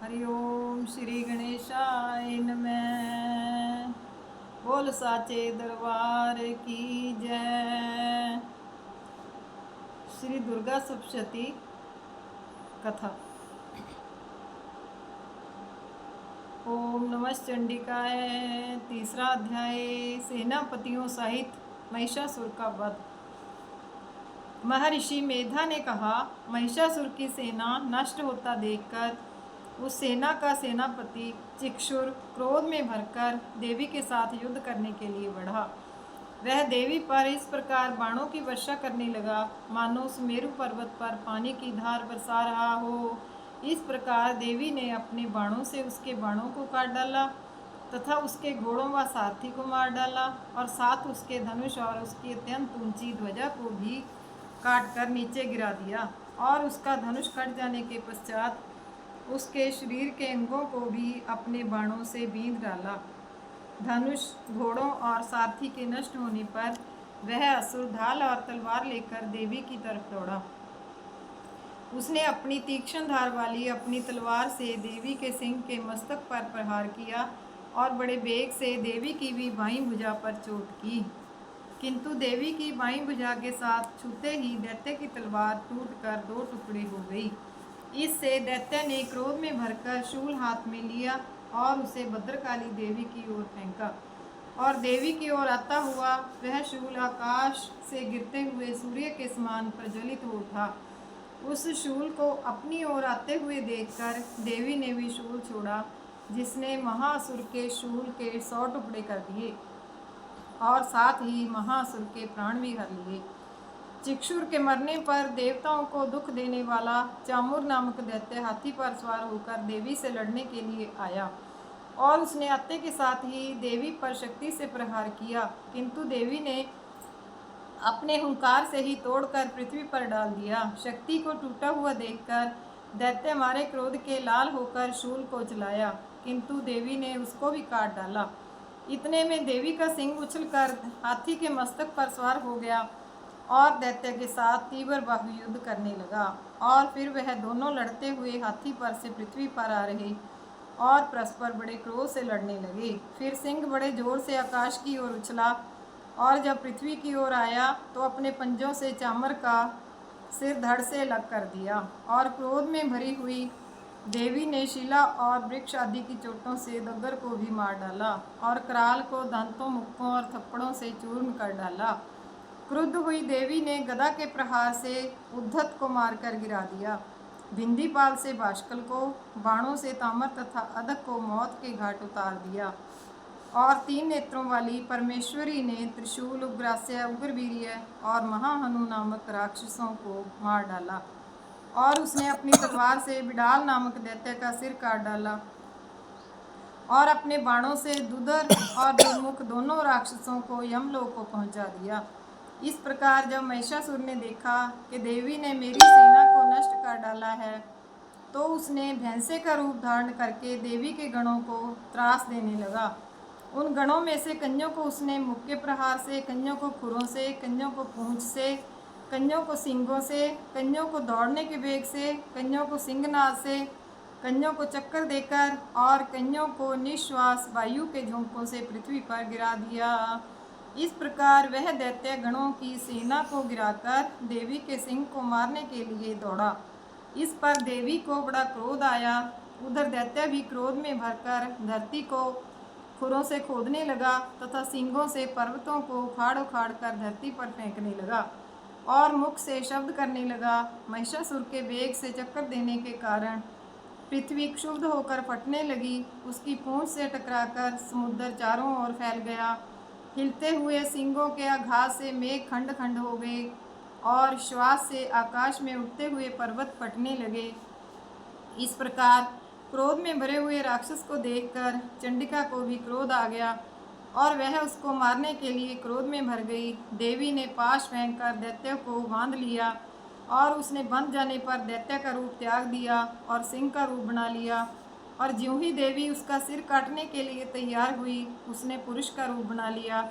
हरि ओम श्री गणेशाय नमः। बोल साचे दरबार की जय। श्री दुर्गा सप्तशती कथा। ओम नमः चंडिकाय। तीसरा अध्याय। सेनापतियों सहित महिषासुर का वध। महर्षि मेधा ने कहा, महिषासुर की सेना नष्ट होता देखकर उस सेना का सेनापति चिक्षुर क्रोध में भरकर देवी के साथ युद्ध करने के लिए बढ़ा। वह देवी पर इस प्रकार बाणों की वर्षा करने लगा मानो सुमेरु पर्वत पर पानी की धार बरसा रहा हो। इस प्रकार देवी ने अपने बाणों से उसके बाणों को काट डाला तथा उसके घोड़ों व सारथी को मार डाला और साथ उसके धनुष और उसकी अत्यंत ऊंची ध्वजा को भी काट कर नीचे गिरा दिया और उसका धनुष कट जाने के पश्चात उसके शरीर के अंगों को भी अपने बाणों से बींध डाला। धनुष, घोड़ों और सारथी के नष्ट होने पर वह असुर ढाल और तलवार लेकर देवी की तरफ दौड़ा। उसने अपनी तीक्ष्ण धार वाली अपनी तलवार से देवी के सिंह के मस्तक पर प्रहार किया और बड़े वेग से देवी की भी बाईं भुजा पर चोट की, किंतु देवी की बाईं भुजा के साथ छूते ही दैत्य की तलवार टूटकर दो टुकड़े हो गई। इससे दैत्य ने क्रोध में भरकर शूल हाथ में लिया और उसे भद्रकाली देवी की ओर फेंका और देवी की ओर आता हुआ वह शूल आकाश से गिरते हुए सूर्य के समान प्रज्वलित हो उठा। उस शूल को अपनी ओर आते हुए देखकर देवी ने भी शूल छोड़ा, जिसने महासुर के शूल के 100 टुकड़े कर दिए और साथ ही महासुर के प्राण भी हर लिए। चिक्षुर के मरने पर देवताओं को दुख देने वाला चामुर नामक दैत्य हाथी पर सवार होकर देवी से लड़ने के लिए आया और उसने आते के साथ ही देवी पर शक्ति से प्रहार किया, किंतु देवी ने अपने हुंकार से ही तोड़कर पृथ्वी पर डाल दिया। शक्ति को टूटा हुआ देखकर दैत्य मारे क्रोध के लाल होकर शूल को चलाया, किंतु देवी ने उसको भी काट डाला। इतने में देवी का सिंह उछलकर हाथी के मस्तक पर सवार हो गया और दैत्य के साथ तीव्र बाहु युद्ध करने लगा और फिर वह दोनों लड़ते हुए हाथी पर से पृथ्वी पर आ रहे और परस्पर बड़े क्रोध से लड़ने लगे। फिर सिंह बड़े जोर से आकाश की ओर उछला और जब पृथ्वी की ओर आया तो अपने पंजों से चामर का सिर धड़ से अलग कर दिया और क्रोध में भरी हुई देवी ने शिला और वृक्ष आदि की चोटों से दग्गर को भी मार डाला और कराल को दांतों, मुक्कों और थप्पड़ों से चूर्ण कर डाला। क्रुद्ध हुई देवी ने गदा के प्रहार से उद्धत को मारकर गिरा दिया, भिंदीपाल से बाष्कल को, बाणों से तामर तथा अदक को मौत के घाट उतार दिया और 3 नेत्रों वाली परमेश्वरी ने त्रिशूल, उग्रास्य, उग्रवीर्य और महाहनु नामक राक्षसों को मार डाला और उसने अपनी तलवार से बिडाल नामक दैत्य का सिर काट डाला और अपने बाणों से दुदर और दुर्मुख दोनों राक्षसों को यमलोक को पहुंचा दिया। इस प्रकार जब महिषासुर ने देखा कि देवी ने मेरी सेना को नष्ट कर डाला है, तो उसने भैंसे का रूप धारण करके देवी के गणों को त्रास देने लगा। उन गणों में से कन्यों को उसने मुक्के के प्रहार से, कन्यों को खुरों से, कन्यों को पूंछ से, कन्यों को सींगों से, कन्यों को दौड़ने के वेग से, कन्यों को सिंहनाद से, कन्यों को चक्कर देकर और कन्यों को निश्वास वायु के झोंकों से पृथ्वी पर गिरा दिया। इस प्रकार वह दैत्य गणों की सेना को गिराकर देवी के सिंह को मारने के लिए दौड़ा। इस पर देवी को बड़ा क्रोध आया। उधर दैत्य भी क्रोध में भरकर धरती को खुरों से खोदने लगा तथा सींगों से पर्वतों को उखाड़ उखाड़ कर धरती पर फेंकने लगा और मुख से शब्द करने लगा। महिषासुर के वेग से चक्कर देने के कारण पृथ्वी क्षुब्ध होकर फटने लगी। उसकी पूंछ से टकराकर समुद्र चारों ओर फैल गया। हिलते हुए सींगों के आघात से मेघ खंड खंड हो गए और श्वास से आकाश में उठते हुए पर्वत फटने लगे। इस प्रकार क्रोध में भरे हुए राक्षस को देखकर चंडिका को भी क्रोध आ गया और वह उसको मारने के लिए क्रोध में भर गई। देवी ने पाश फेंककर दैत्य को बांध लिया और उसने बंध जाने पर दैत्य का रूप त्याग दिया और सिंह का रूप बना लिया और ज्यों ही देवी उसका सिर काटने के लिए तैयार हुई, उसने पुरुष का रूप बना लिया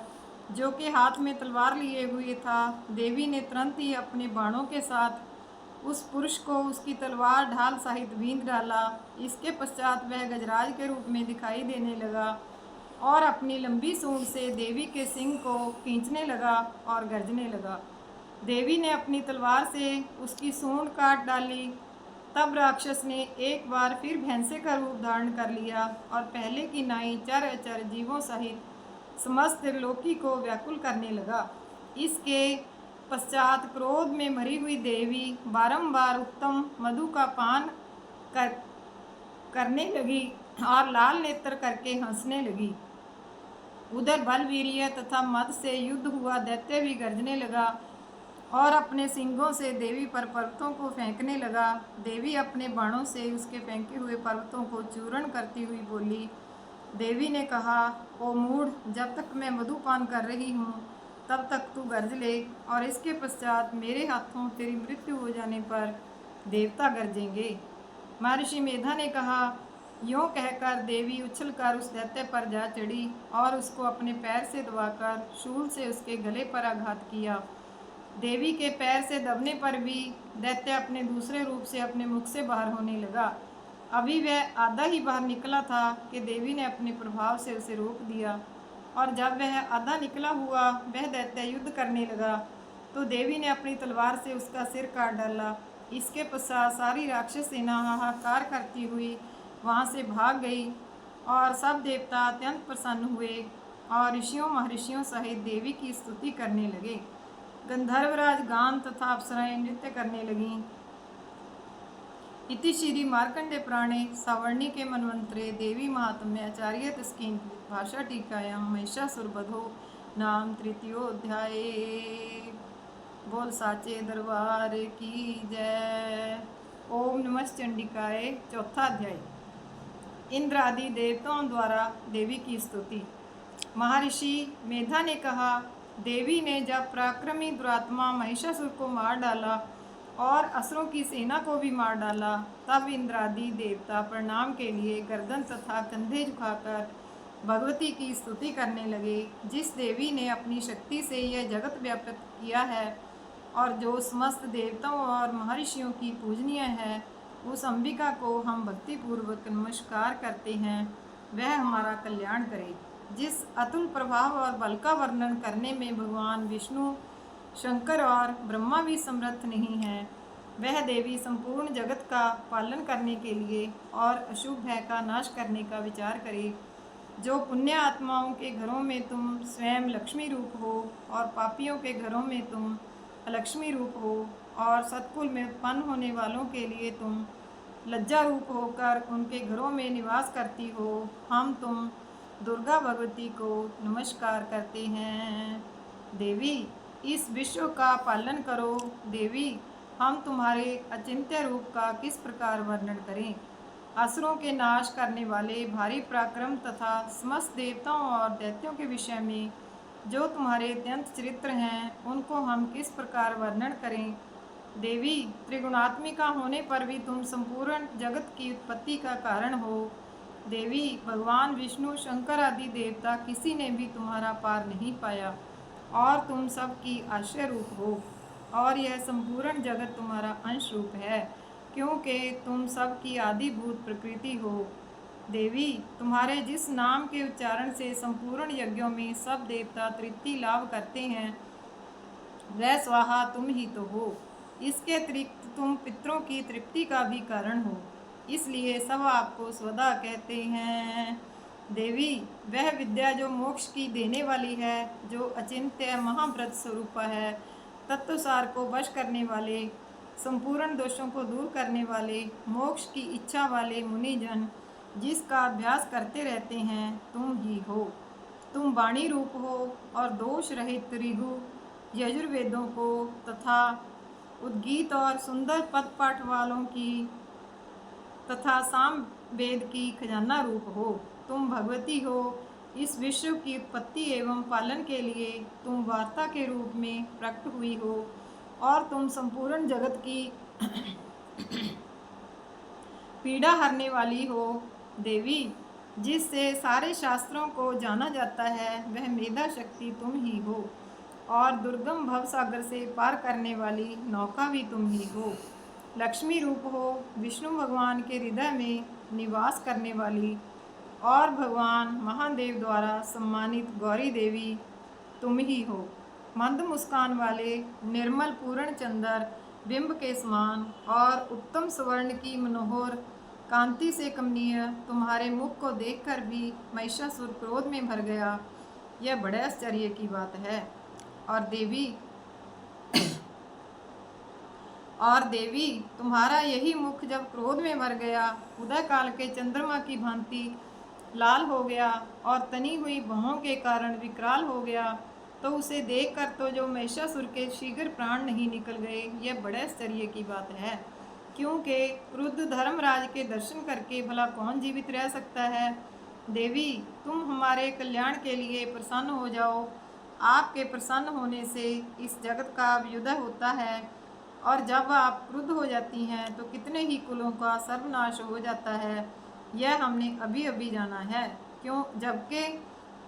जो कि हाथ में तलवार लिए हुए था। देवी ने तुरंत ही अपने बाणों के साथ उस पुरुष को उसकी तलवार ढाल सहित बींध डाला। इसके पश्चात वह गजराज के रूप में दिखाई देने लगा और अपनी लंबी सूंड से देवी के सिंग को खींचने लगा और गरजने लगा। देवी ने अपनी तलवार से उसकी सूंड काट डाली। तब राक्षस ने एक बार फिर भैंसे का रूप धारण कर लिया और पहले की नाई चर अचर जीवों सहित समस्त त्रिलोकी को व्याकुल करने लगा। इसके पश्चात क्रोध में मरी हुई देवी बारंबार उत्तम मधु का पान करने लगी और लाल नेत्र करके हंसने लगी। उधर बलवीर्य तथा मद से युद्ध हुआ। दैत्य भी गरजने लगा और अपने सिंगों से देवी पर पर्वतों को फेंकने लगा। देवी अपने बाणों से उसके फेंके हुए पर्वतों को चूर्ण करती हुई बोली। देवी ने कहा, ओ मूढ़, जब तक मैं मधुपान कर रही हूँ तब तक तू गरज ले, और इसके पश्चात मेरे हाथों तेरी मृत्यु हो जाने पर देवता गरजेंगे। महर्षि मेधा ने कहा। यूँ कहकर देवी उछलकर उस दैत्य पर जा चढ़ी और उसको अपने पैर से दबाकर शूल से उसके गले पर आघात किया। देवी के पैर से दबने पर भी दैत्य अपने दूसरे रूप से अपने मुख से बाहर होने लगा। अभी वह आधा ही बाहर निकला था कि देवी ने अपने प्रभाव से उसे रोक दिया, और जब वह आधा निकला हुआ वह दैत्य युद्ध करने लगा तो देवी ने अपनी तलवार से उसका सिर काट डाला। इसके पश्चात सारी राक्षस सेना हाहाकार करती हुई वहाँ से भाग गई और सब देवता अत्यंत प्रसन्न हुए और ऋषियों महर्षियों सहित देवी की स्तुति करने लगे। गंधर्वराज गान तथा अप्सराएं नृत्य करने लगीं। इति श्री मार्कंडे पुराणे सवर्णिके मन्वंतरे देवी महात्म्य आचार्य तस्किन भाषा टीकायां महिषासुरवधो नाम तृतीयोऽध्याय। बोल साचे दरबार की जय। ओम नमः चंडिकाय। चौथा अध्याय। इंद्र आदि देवताओं द्वारा देवी की स्तुति। महर्षि मेधा ने कहा, देवी ने जब पराक्रमी दुरात्मा महिषासुर को मार डाला और असुरों की सेना को भी मार डाला, तब इंद्रादि देवता प्रणाम के लिए गर्दन तथा कंधे झुकाकर भगवती की स्तुति करने लगे। जिस देवी ने अपनी शक्ति से यह जगत व्याप्त किया है और जो समस्त देवताओं और महर्षियों की पूजनीय है, उस अंबिका को हम भक्तिपूर्वक नमस्कार करते हैं। वह हमारा कल्याण करे। जिस अतुल प्रभाव और बल का वर्णन करने में भगवान विष्णु, शंकर और ब्रह्मा भी समर्थ नहीं है, वह देवी संपूर्ण जगत का पालन करने के लिए और अशुभ भय का नाश करने का विचार करे। जो पुण्य आत्माओं के घरों में तुम स्वयं लक्ष्मी रूप हो और पापियों के घरों में तुम अलक्ष्मी रूप हो, और सत्कुल में उत्पन्न होने वालों के लिए तुम लज्जा रूप होकर उनके घरों में निवास करती हो, हम तुम दुर्गा भगवती को नमस्कार करते हैं। देवी, इस विश्व का पालन करो। देवी, हम तुम्हारे अचिंत्य रूप का किस प्रकार वर्णन करें। असुरों के नाश करने वाले भारी पराक्रम तथा समस्त देवताओं और दैत्यों के विषय में जो तुम्हारे अत्यंत चरित्र हैं, उनको हम किस प्रकार वर्णन करें। देवी, त्रिगुणात्मिका होने पर भी तुम संपूर्ण जगत की उत्पत्ति का कारण हो। देवी, भगवान विष्णु, शंकर आदि देवता किसी ने भी तुम्हारा पार नहीं पाया, और तुम सबकी आश्रय रूप हो, और यह संपूर्ण जगत तुम्हारा अंश रूप है, क्योंकि तुम सबकी आदिभूत प्रकृति हो। देवी, तुम्हारे जिस नाम के उच्चारण से संपूर्ण यज्ञों में सब देवता तृप्ति लाभ करते हैं, वह स्वाहा तुम ही तो हो। इसके अतिरिक्त तुम पितरों की तृप्ति का भी कारण हो, इसलिए सब आपको स्वदा कहते हैं। देवी, वह विद्या जो मोक्ष की देने वाली है, जो अचिंत्य महाव्रत स्वरूप है, तत्वसार को वश करने वाले, संपूर्ण दोषों को दूर करने वाले, मोक्ष की इच्छा वाले मुनिजन जिसका अभ्यास करते रहते हैं, तुम ही हो। तुम वाणी रूप हो और दोष रहित ऋगु यजुर्वेदों को तथा उद्गीत और सुंदर पद पाठ वालों की तथा साम वेद की खजाना रूप हो। तुम भगवती हो। इस विश्व की उत्पत्ति एवं पालन के लिए तुम वार्ता के रूप में प्रकट हुई हो, और तुम संपूर्ण जगत की पीड़ा हरने वाली हो। देवी, जिससे सारे शास्त्रों को जाना जाता है, वह मेधा शक्ति तुम ही हो, और दुर्गम भव सागर से पार करने वाली नौका भी तुम ही हो। लक्ष्मी रूप हो, विष्णु भगवान के हृदय में निवास करने वाली और भगवान महादेव द्वारा सम्मानित गौरी देवी तुम ही हो। मंद मुस्कान वाले निर्मल पूर्ण चंद्र बिंब के समान और उत्तम स्वर्ण की मनोहर कांति से कमनीय तुम्हारे मुख को देखकर भी महिषासुर क्रोध में भर गया। यह बड़े आश्चर्य की बात है। और देवी तुम्हारा यही मुख जब क्रोध में भर गया, उदय काल के चंद्रमा की भांति लाल हो गया और तनी हुई भौहों के कारण विकराल हो गया, तो उसे देखकर तो जो महिषासुर के शीघ्र प्राण नहीं निकल गए, यह बड़े आश्चर्य की बात है। क्योंकि क्रुद्ध धर्मराज के दर्शन करके भला कौन जीवित रह सकता है। देवी तुम हमारे कल्याण के लिए प्रसन्न हो जाओ। आपके प्रसन्न होने से इस जगत का अभ्युदय होता है, और जब आप क्रुद्ध हो जाती हैं तो कितने ही कुलों का सर्वनाश हो जाता है। यह हमने अभी अभी जाना है। क्यों, जबकि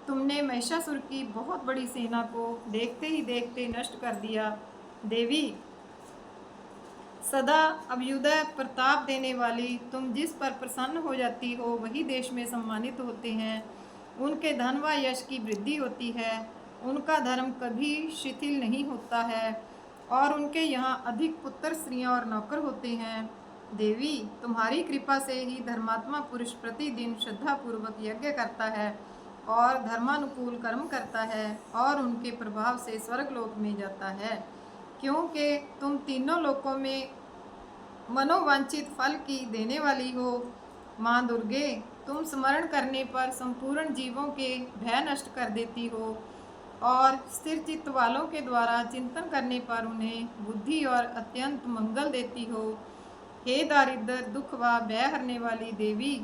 तुमने महिषासुर की बहुत बड़ी सेना को देखते ही देखते नष्ट कर दिया। देवी सदा अभ्युदय प्रताप देने वाली तुम जिस पर प्रसन्न हो जाती हो, वही देश में सम्मानित होते हैं। उनके धन व यश की वृद्धि होती है, उनका धर्म कभी शिथिल नहीं होता है, और उनके यहाँ अधिक पुत्र स्त्रियाँ और नौकर होते हैं। देवी तुम्हारी कृपा से ही धर्मात्मा पुरुष प्रतिदिन श्रद्धापूर्वक यज्ञ करता है और धर्मानुकूल कर्म करता है, और उनके प्रभाव से स्वर्गलोक में जाता है। क्योंकि तुम तीनों लोकों में मनोवांछित फल की देने वाली हो। माँ दुर्गे तुम स्मरण करने पर संपूर्ण जीवों के भय नष्ट कर देती हो, और स्थिर चित्त वालों के द्वारा चिंतन करने पर उन्हें बुद्धि और अत्यंत मंगल देती हो। हे दारिद्र दुख व भय हरने वाली देवी,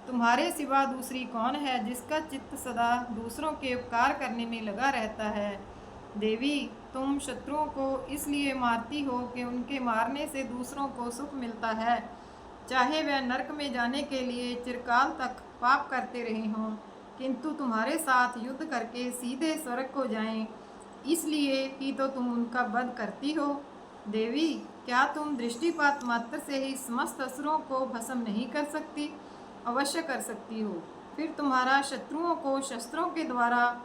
तुम्हारे सिवा दूसरी कौन है जिसका चित्त सदा दूसरों के उपकार करने में लगा रहता है। देवी तुम शत्रुओं को इसलिए मारती हो कि उनके मारने से दूसरों को सुख मिलता है, चाहे वह नरक में जाने के लिए चिरकाल तक पाप करते रहे हों, किंतु तुम्हारे साथ युद्ध करके सीधे स्वर्ग को जाएं, इसलिए ही तो तुम उनका वध करती हो। देवी क्या तुम दृष्टिपात मात्र से ही समस्त असुरों को भस्म नहीं कर सकती? अवश्य कर सकती हो। फिर तुम्हारा शत्रुओं को शस्त्रों के द्वारा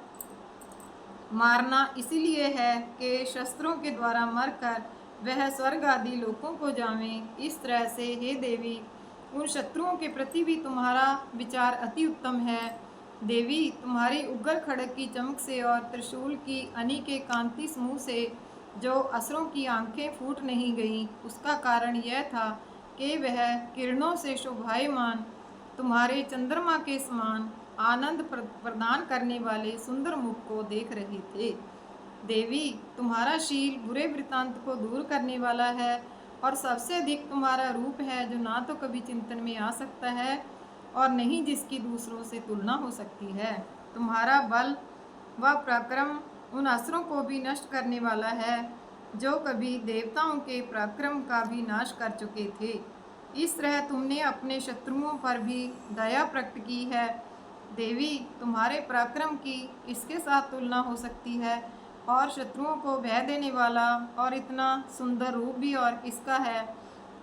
मारना इसीलिए है कि शस्त्रों के द्वारा मरकर वह स्वर्ग आदि लोकों को जावें। इस तरह से हे देवी उन शत्रुओं के प्रति भी तुम्हारा विचार अति उत्तम है। देवी तुम्हारी उग्र खड़ग की चमक से और त्रिशूल की अनी के कांति समूह से जो असुरों की आंखें फूट नहीं गईं, उसका कारण यह था कि वह किरणों से शोभायमान तुम्हारे चंद्रमा के समान आनंद प्रदान करने वाले सुंदर मुख को देख रहे थे। देवी तुम्हारा शील बुरे वृत्तांत को दूर करने वाला है, और सबसे अधिक तुम्हारा रूप है जो ना तो कभी चिंतन में आ सकता है और नहीं जिसकी दूसरों से तुलना हो सकती है। तुम्हारा बल व पराक्रम उन असुरों को भी नष्ट करने वाला है जो कभी देवताओं के पराक्रम का भी नाश कर चुके थे। इस तरह तुमने अपने शत्रुओं पर भी दया प्रकट की है। देवी तुम्हारे पराक्रम की इसके साथ तुलना हो सकती है, और शत्रुओं को भय देने वाला और इतना सुंदर रूप भी और किसका है।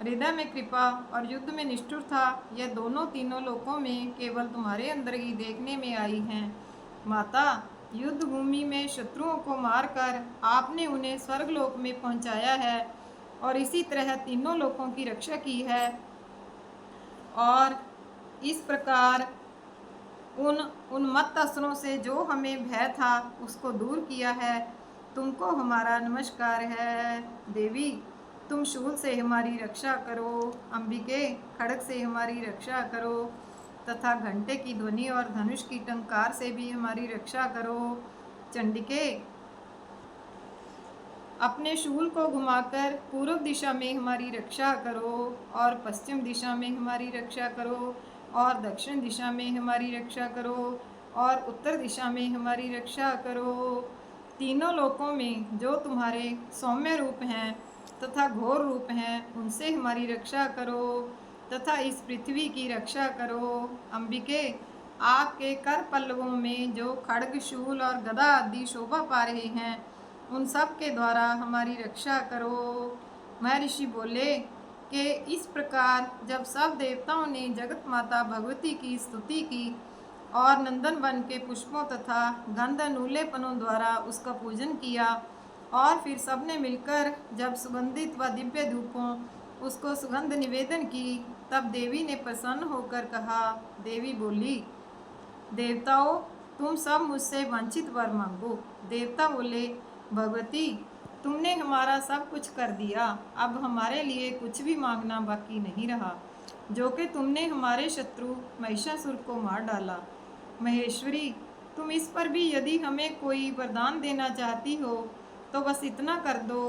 हृदय में कृपा और युद्ध में निष्ठुरता, यह दोनों तीनों लोकों में केवल तुम्हारे अंदर ही देखने में आई हैं। माता युद्ध भूमि में शत्रुओं को मारकर आपने उन्हें स्वर्गलोक में पहुंचाया है, और इसी तरह तीनों लोकों की रक्षा की है, और इस प्रकार उन उन्मत्त असुरों से जो हमें भय था उसको दूर किया है। तुमको हमारा नमस्कार है। देवी तुम शूल से हमारी रक्षा करो, अंबिके खड़ग से हमारी रक्षा करो, तथा घंटे की ध्वनि और धनुष की टंकार से भी हमारी रक्षा करो। चंडिके अपने शूल को घुमाकर पूर्व दिशा में हमारी रक्षा करो, और पश्चिम दिशा में हमारी रक्षा करो, और दक्षिण दिशा में हमारी रक्षा करो, और उत्तर दिशा में हमारी रक्षा करो। तीनों लोकों में जो तुम्हारे सौम्य रूप हैं तथा घोर रूप हैं, उनसे हमारी रक्षा करो, तथा इस पृथ्वी की रक्षा करो। अंबिके आपके कर पल्लवों में जो खड्ग शूल और गदा आदि शोभा पा रहे हैं, उन सब के द्वारा हमारी रक्षा करो। महर्षि बोले, कि इस प्रकार जब सब देवताओं ने जगत माता भगवती की स्तुति की और नंदन वन के पुष्पों तथा गंध अनूलेपनों द्वारा उसका पूजन किया और फिर सबने मिलकर जब सुगंधित व दिव्य धूपों उसको सुगंध निवेदन की, तब देवी ने प्रसन्न होकर कहा। देवी बोली, देवताओं, तुम सब मुझसे वांछित वर मांगो। देवता बोले, भगवती, तुमने हमारा सब कुछ कर दिया, अब हमारे लिए कुछ भी मांगना बाकी नहीं रहा, जो कि तुमने हमारे शत्रु महिषासुर को मार डाला। महेश्वरी, तुम इस पर भी यदि हमें कोई वरदान देना चाहती हो तो बस इतना कर दो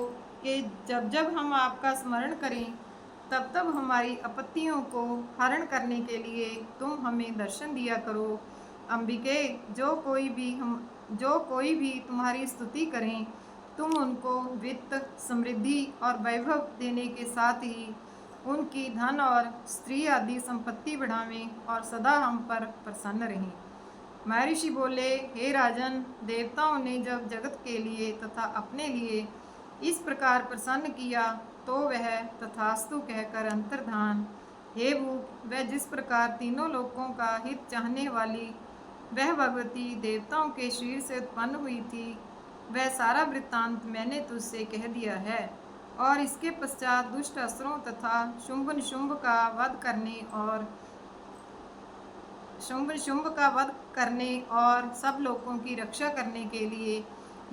कि जब जब हम आपका स्मरण करें तब तब हमारी आपत्तियों को हरण करने के लिए तुम हमें दर्शन दिया करो। अंबिके, जो कोई भी तुम्हारी स्तुति करें, तुम उनको वित्त, समृद्धि और वैभव देने के साथ ही उनकी धन और स्त्री आदि संपत्ति बढ़ावें और सदा हम पर प्रसन्न रहें। महर्षि बोले, हे राजन, देवताओं ने जब जगत के लिए तथा अपने लिए इस प्रकार प्रसन्न किया तो वह तथास्तु कहकर अंतर्धान, हे भूप, वह जिस प्रकार तीनों लोकों का हित चाहने वाली वह भगवती देवताओं के शरीर से उत्पन्न हुई थी, वह सारा वृत्तांत मैंने तुझसे कह दिया है। और इसके पश्चात दुष्ट असुरों तथा शुंभ निशुंभ का वध करने और सब लोगों की रक्षा करने के लिए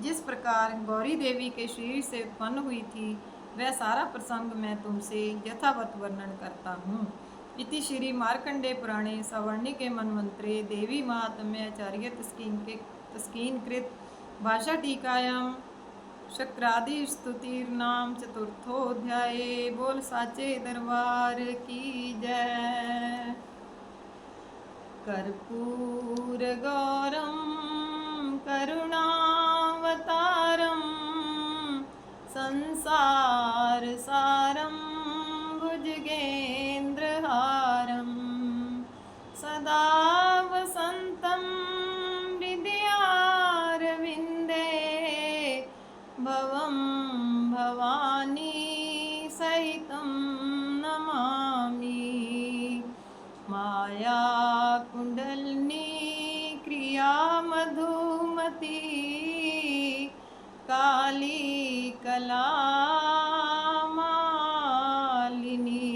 जिस प्रकार गौरी देवी के शरीर से उत्पन्न हुई थी, वह सारा प्रसंग मैं तुमसे यथावत वर्णन करता हूँ। इति श्री मार्कंडे पुराणे सवर्णिके मन्वंतरे देवी महात्म्याचार्य तस्कीनकृत भाषा टीकायां शक्रादि स्तुतिर्नाम चतुर्थोऽध्याये। बोल साचे दरबार की जय। कर्पूर गौरम करुणावतारम संसार सारम भुजगेन्द्रहारम सदा वसंतं हृदयारविन्दे भवं भवानी सहितं नमामि। माया कुंडलिनी क्रिया मधुमती काली कला मालिनी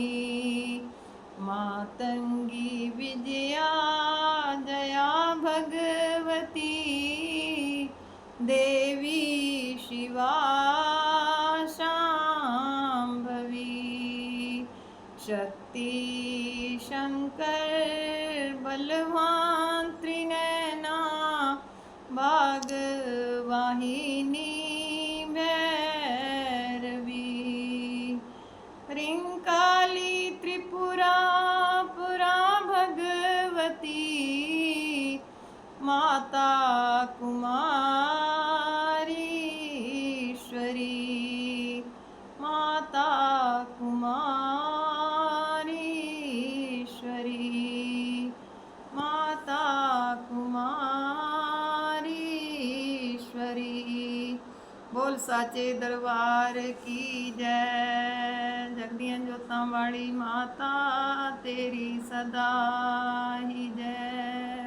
मातंगी विजया जया भगवती देवी शिवा शांभवी शक्ति शंकर बलवान त्रिनयना भागवाहिनी भैरवी रिंकाली त्रिपुरा पुरा भगवती माता कुमारीश्वरी माता कुमारीश्वरी माता कुमारीश्वरी। बोल साचे दरबार की जय। जगदियां जोतां वाली माता तेरी सदा ही जय।